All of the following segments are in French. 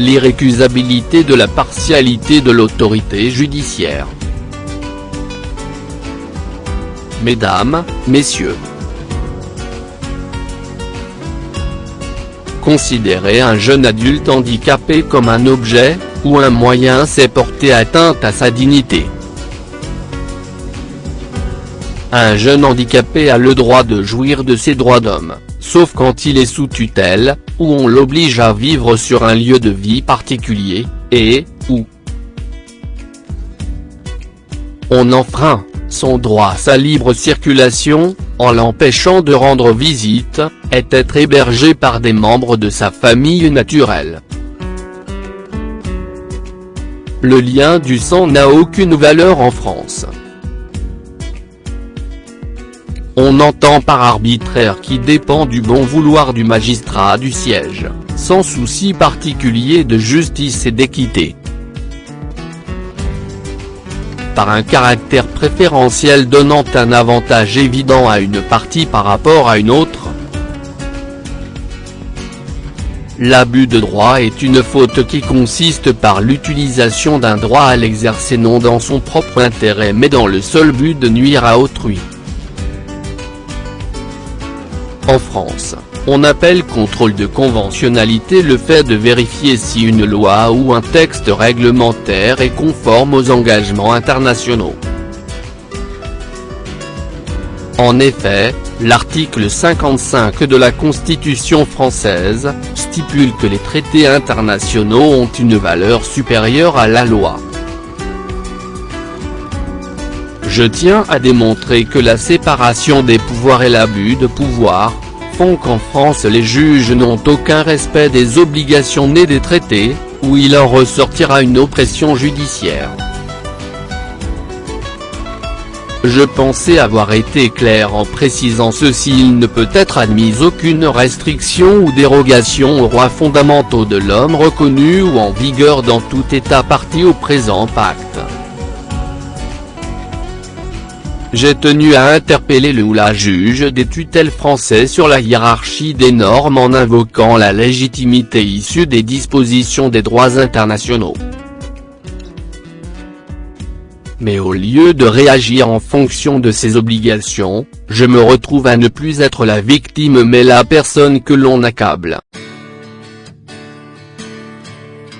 l'irrécusabilité de la partialité de l'autorité judiciaire. Mesdames, Messieurs. Considérer un jeune adulte handicapé comme un objet, ou un moyen, c'est porter atteinte à sa dignité. Un jeune handicapé a le droit de jouir de ses droits d'homme, sauf quand il est sous tutelle, ou on l'oblige à vivre sur un lieu de vie particulier, et, ou on enfreint son droit à sa libre circulation, en l'empêchant de rendre visite, et être hébergé par des membres de sa famille naturelle. Le lien du sang n'a aucune valeur en France. On entend par arbitraire qui dépend du bon vouloir du magistrat du siège, sans souci particulier de justice et d'équité. Par un caractère préférentiel donnant un avantage évident à une partie par rapport à une autre. L'abus de droit est une faute qui consiste par l'utilisation d'un droit à l'exercer non dans son propre intérêt mais dans le seul but de nuire à autrui. En France, on appelle contrôle de conventionnalité le fait de vérifier si une loi ou un texte réglementaire est conforme aux engagements internationaux. En effet, l'article 55 de la Constitution française stipule que les traités internationaux ont une valeur supérieure à la loi. Je tiens à démontrer que la séparation des pouvoirs et l'abus de pouvoir font qu'en France les juges n'ont aucun respect des obligations nées des traités, où il en ressortira une oppression judiciaire. Je pensais avoir été clair en précisant ceci. Il ne peut être admis aucune restriction ou dérogation aux droits fondamentaux de l'homme reconnus ou en vigueur dans tout État partie au présent pacte. J'ai tenu à interpeller le ou la juge des tutelles français sur la hiérarchie des normes en invoquant la légitimité issue des dispositions des droits internationaux. Mais au lieu de réagir en fonction de ces obligations, je me retrouve à ne plus être la victime mais la personne que l'on accable.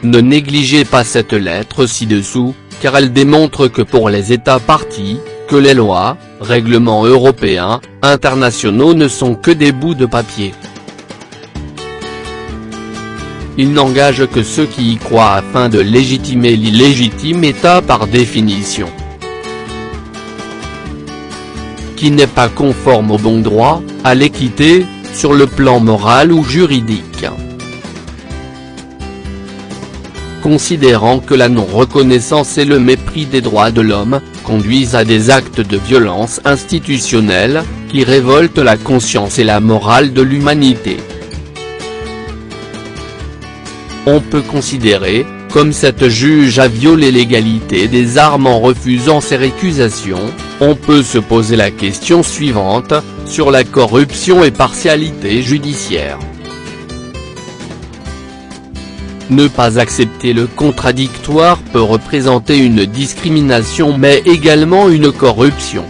Ne négligez pas cette lettre ci-dessous, car elle démontre que pour les États parties, que les lois, règlements européens, internationaux ne sont que des bouts de papier. Ils n'engagent que ceux qui y croient afin de légitimer l'illégitime État par définition. Qui n'est pas conforme au bon droit, à l'équité, sur le plan moral ou juridique. Considérant que la non-reconnaissance et le mépris des droits de l'homme conduisent à des actes de violence institutionnelle, qui révoltent la conscience et la morale de l'humanité. On peut considérer, comme cette juge a violé l'égalité des armes en refusant ces récusations, on peut se poser la question suivante, sur la corruption et partialité judiciaire. Ne pas accepter le contradictoire peut représenter une discrimination mais également une corruption.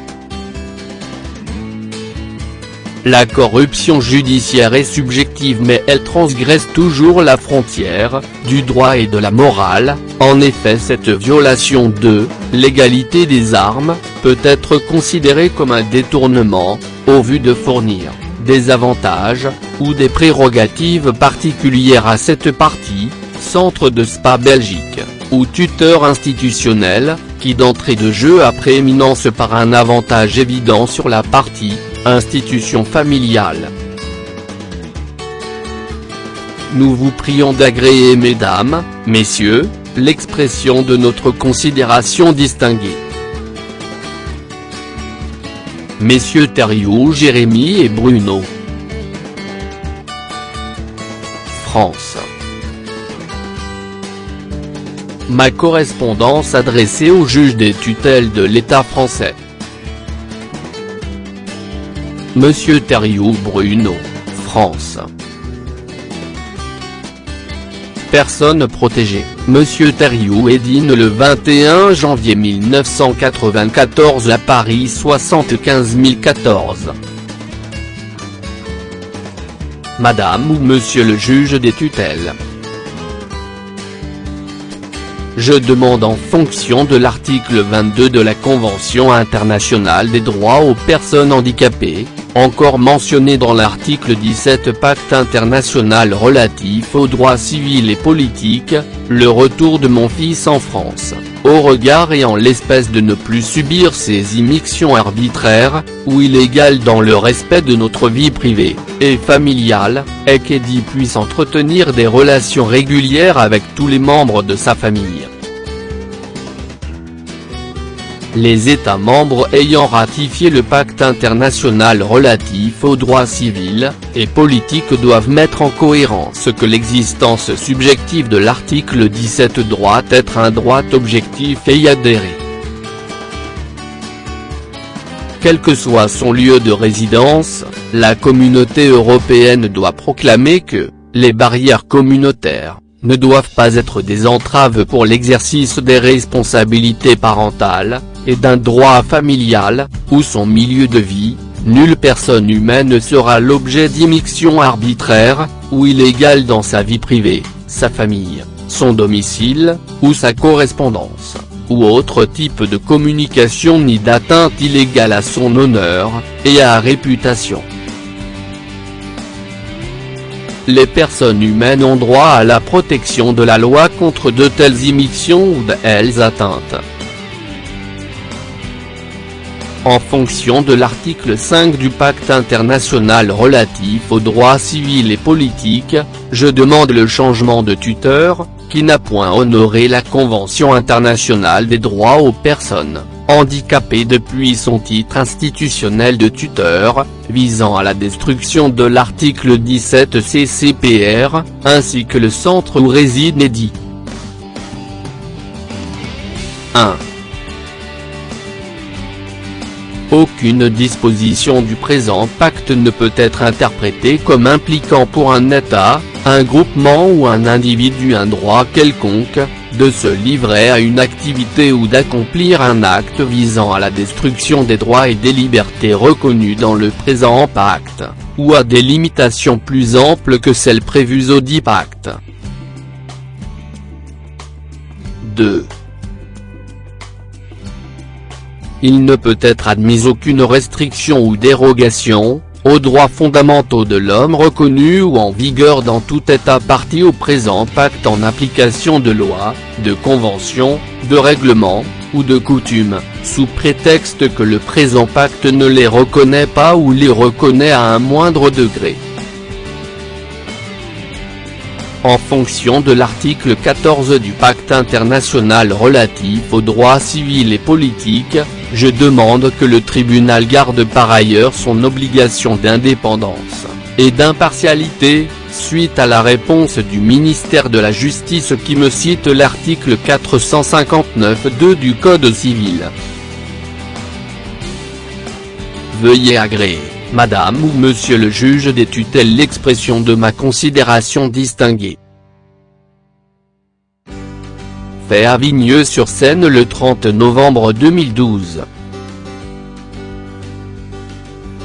La corruption judiciaire est subjective mais elle transgresse toujours la frontière du droit et de la morale. En effet, cette violation de l'égalité des armes peut être considérée comme un détournement, au vu de fournir des avantages, ou des prérogatives particulières à cette partie, centre de Spa Belgique, ou tuteur institutionnel, qui d'entrée de jeu a prééminence par un avantage évident sur la partie, institution familiale. Nous vous prions d'agréer mesdames, messieurs, l'expression de notre considération distinguée. Messieurs Thériault, Jérémy et Bruno. France. Ma correspondance adressée au juge des tutelles de l'État français. Monsieur Thériault Bruno, France. personnes protégées. Monsieur Thériault Edine le 21 janvier 1994 à Paris 75 014. Madame ou Monsieur le juge des tutelles. Je demande en fonction de l'article 22 de la Convention internationale des droits aux personnes handicapées, encore mentionné dans l'article 17 Pacte international relatif aux droits civils et politiques, le retour de mon fils en France, au regard et en l'espèce de ne plus subir ces immixtions arbitraires, ou illégales dans le respect de notre vie privée et familiale, et qu'Eddie puisse entretenir des relations régulières avec tous les membres de sa famille. Les États membres ayant ratifié le pacte international relatif aux droits civils et politiques doivent mettre en cohérence que l'existence subjective de l'article 17 doit être un droit objectif et y adhérer. Quel que soit son lieu de résidence, la communauté européenne doit proclamer que les barrières communautaires ne doivent pas être des entraves pour l'exercice des responsabilités parentales et d'un droit familial, ou son milieu de vie. Nulle personne humaine ne sera l'objet d'immixtions arbitraires, ou illégales dans sa vie privée, sa famille, son domicile, ou sa correspondance, ou autre type de communication ni d'atteinte illégale à son honneur, et à réputation. Les personnes humaines ont droit à la protection de la loi contre de telles immixtions ou de telles atteintes. En fonction de l'article 5 du Pacte international relatif aux droits civils et politiques, je demande le changement de tuteur, qui n'a point honoré la Convention internationale des droits aux personnes handicapées depuis son titre institutionnel de tuteur, visant à la destruction de l'article 17 CCPR, ainsi que le centre où réside Eddie. 1. Aucune disposition du présent pacte ne peut être interprétée comme impliquant pour un État, un groupement ou un individu un droit quelconque, de se livrer à une activité ou d'accomplir un acte visant à la destruction des droits et des libertés reconnus dans le présent pacte, ou à des limitations plus amples que celles prévues audit pacte. 2. Il ne peut être admis aucune restriction ou dérogation aux droits fondamentaux de l'homme reconnus ou en vigueur dans tout État partie au présent pacte en application de lois, de conventions, de règlements, ou de coutumes, sous prétexte que le présent pacte ne les reconnaît pas ou les reconnaît à un moindre degré. En fonction de l'article 14 du Pacte international relatif aux droits civils et politiques, je demande que le tribunal garde par ailleurs son obligation d'indépendance et d'impartialité, suite à la réponse du ministère de la Justice qui me cite l'article 459-2 du Code civil. Veuillez agréer, Madame ou Monsieur le juge des tutelles, l'expression de ma considération distinguée. Fait à Vigneux-sur-Seine le 30 novembre 2012.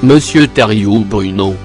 Monsieur Thériault Bruno.